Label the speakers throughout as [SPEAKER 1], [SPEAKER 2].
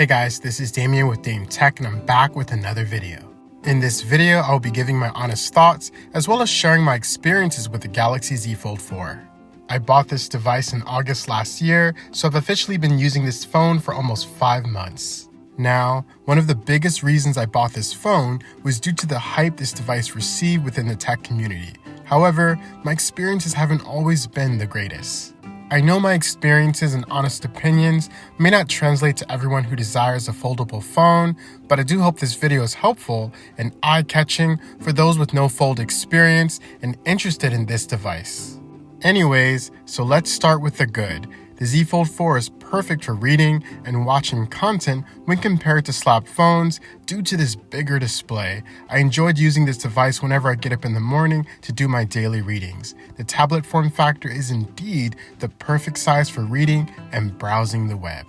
[SPEAKER 1] Hey guys, this is Damien with Dame Tech and I'm back with another video. In this video, I'll be giving my honest thoughts as well as sharing my experiences with the Galaxy Z Fold 4. I bought this device in August last year, so I've officially been using this phone for almost 5 months. Now, one of the biggest reasons I bought this phone was due to the hype this device received within the tech community. However, my experiences haven't always been the greatest. I know my experiences and honest opinions may not translate to everyone who desires a foldable phone, but I do hope this video is helpful and eye-catching for those with no fold experience and interested in this device. Anyways, so let's start with the good. The Z Fold 4 is perfect for reading and watching content when compared to slab phones due to this bigger display. I enjoyed using this device whenever I get up in the morning to do my daily readings. The tablet form factor is indeed the perfect size for reading and browsing the web.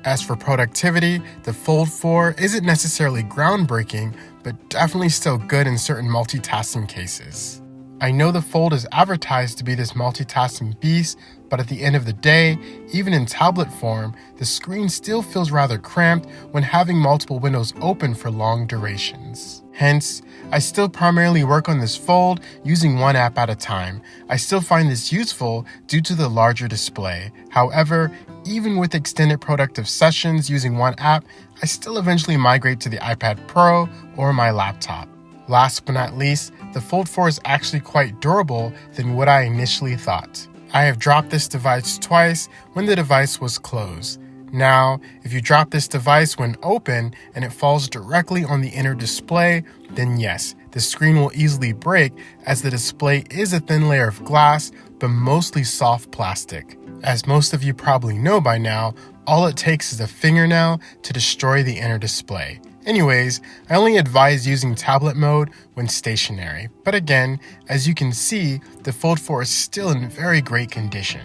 [SPEAKER 1] As for productivity, the Fold 4 isn't necessarily groundbreaking, but definitely still good in certain multitasking cases. I know the Fold is advertised to be this multitasking beast, but at the end of the day, even in tablet form, the screen still feels rather cramped when having multiple windows open for long durations. Hence, I still primarily work on this Fold using one app at a time. I still find this useful due to the larger display. However, even with extended productive sessions using one app, I still eventually migrate to the iPad Pro or my laptop. Last but not least, the Fold 4 is actually quite durable than what I initially thought. I have dropped this device twice when the device was closed. Now, if you drop this device when open and it falls directly on the inner display, then yes, the screen will easily break as the display is a thin layer of glass, but mostly soft plastic. As most of you probably know by now, all it takes is a fingernail to destroy the inner display. Anyways, I only advise using tablet mode when stationary, but again, as you can see, the Fold 4 is still in very great condition.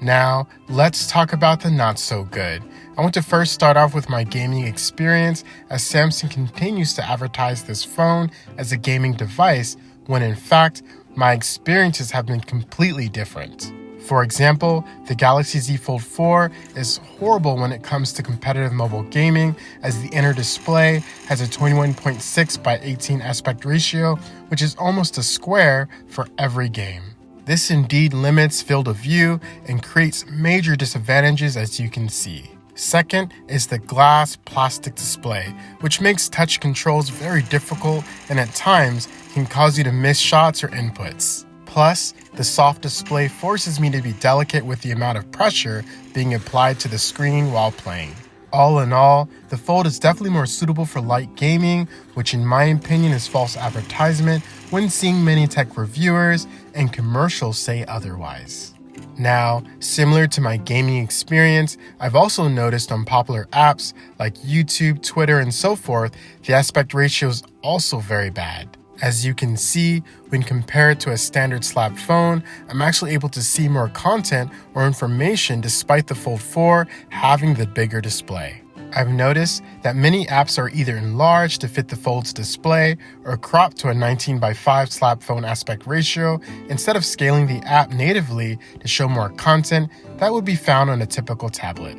[SPEAKER 1] Now, let's talk about the not so good. I want to first start off with my gaming experience, as Samsung continues to advertise this phone as a gaming device when in fact, my experiences have been completely different. For example, the Galaxy Z Fold 4 is horrible when it comes to competitive mobile gaming, as the inner display has a 21.6 by 18 aspect ratio, which is almost a square for every game. This indeed limits field of view and creates major disadvantages, as you can see. Second is the glass plastic display, which makes touch controls very difficult and at times can cause you to miss shots or inputs. Plus, the soft display forces me to be delicate with the amount of pressure being applied to the screen while playing. All in all, the Fold is definitely more suitable for light gaming, which in my opinion is false advertisement when seeing many tech reviewers and commercials say otherwise. Now, similar to my gaming experience, I've also noticed on popular apps like YouTube, Twitter, and so forth, the aspect ratio is also very bad. As you can see, when compared to a standard slab phone, I'm actually able to see more content or information despite the Fold 4 having the bigger display. I've noticed that many apps are either enlarged to fit the Fold's display or cropped to a 19:5 slab phone aspect ratio instead of scaling the app natively to show more content that would be found on a typical tablet.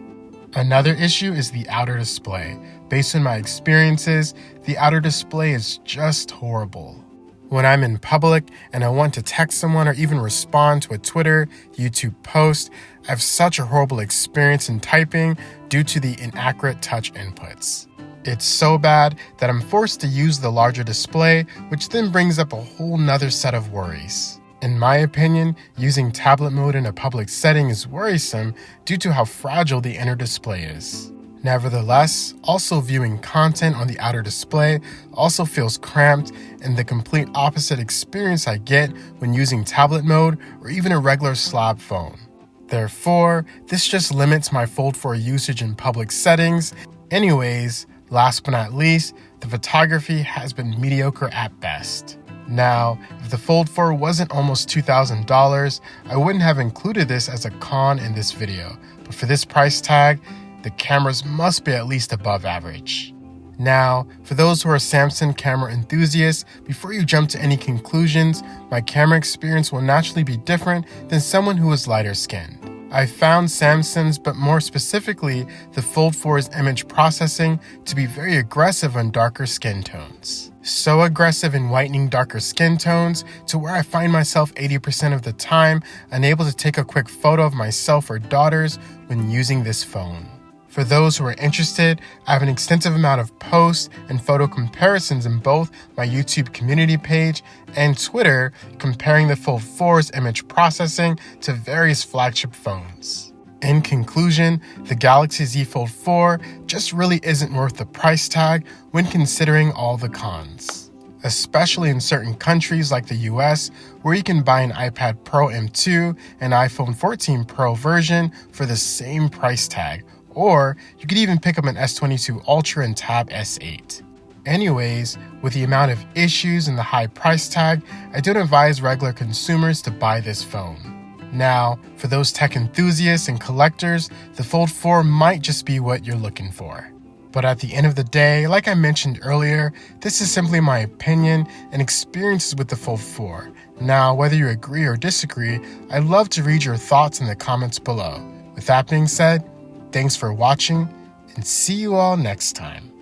[SPEAKER 1] Another issue is the outer display. Based on my experiences, the outer display is just horrible. When I'm in public and I want to text someone or even respond to a Twitter, YouTube post, I have such a horrible experience in typing due to the inaccurate touch inputs. It's so bad that I'm forced to use the larger display, which then brings up a whole nother set of worries. In my opinion, using tablet mode in a public setting is worrisome due to how fragile the inner display is. Nevertheless, also viewing content on the outer display also feels cramped and the complete opposite experience I get when using tablet mode or even a regular slab phone. Therefore, this just limits my Fold 4 usage in public settings. Anyways, last but not least, the photography has been mediocre at best. Now, if the Fold 4 wasn't almost $2,000, I wouldn't have included this as a con in this video, but for this price tag, the cameras must be at least above average. Now, for those who are Samsung camera enthusiasts, before you jump to any conclusions, my camera experience will naturally be different than someone who is lighter skinned. I found Samsung's, but more specifically the Fold 4's image processing, to be very aggressive on darker skin tones. So aggressive in whitening darker skin tones to where I find myself 80% of the time unable to take a quick photo of myself or daughters when using this phone. For those who are interested, I have an extensive amount of posts and photo comparisons in both my YouTube community page and Twitter comparing the Fold 4's image processing to various flagship phones. In conclusion, the Galaxy Z Fold 4 just really isn't worth the price tag when considering all the cons. Especially in certain countries like the US, where you can buy an iPad Pro M2 and iPhone 14 Pro version for the same price tag, or you could even pick up an S22 Ultra and Tab S8. Anyways, with the amount of issues and the high price tag, I don't advise regular consumers to buy this phone. Now, for those tech enthusiasts and collectors, the Fold 4 might just be what you're looking for. But at the end of the day, like I mentioned earlier, this is simply my opinion and experiences with the Fold 4. Now, whether you agree or disagree, I'd love to read your thoughts in the comments below. With that being said, thanks for watching, and see you all next time.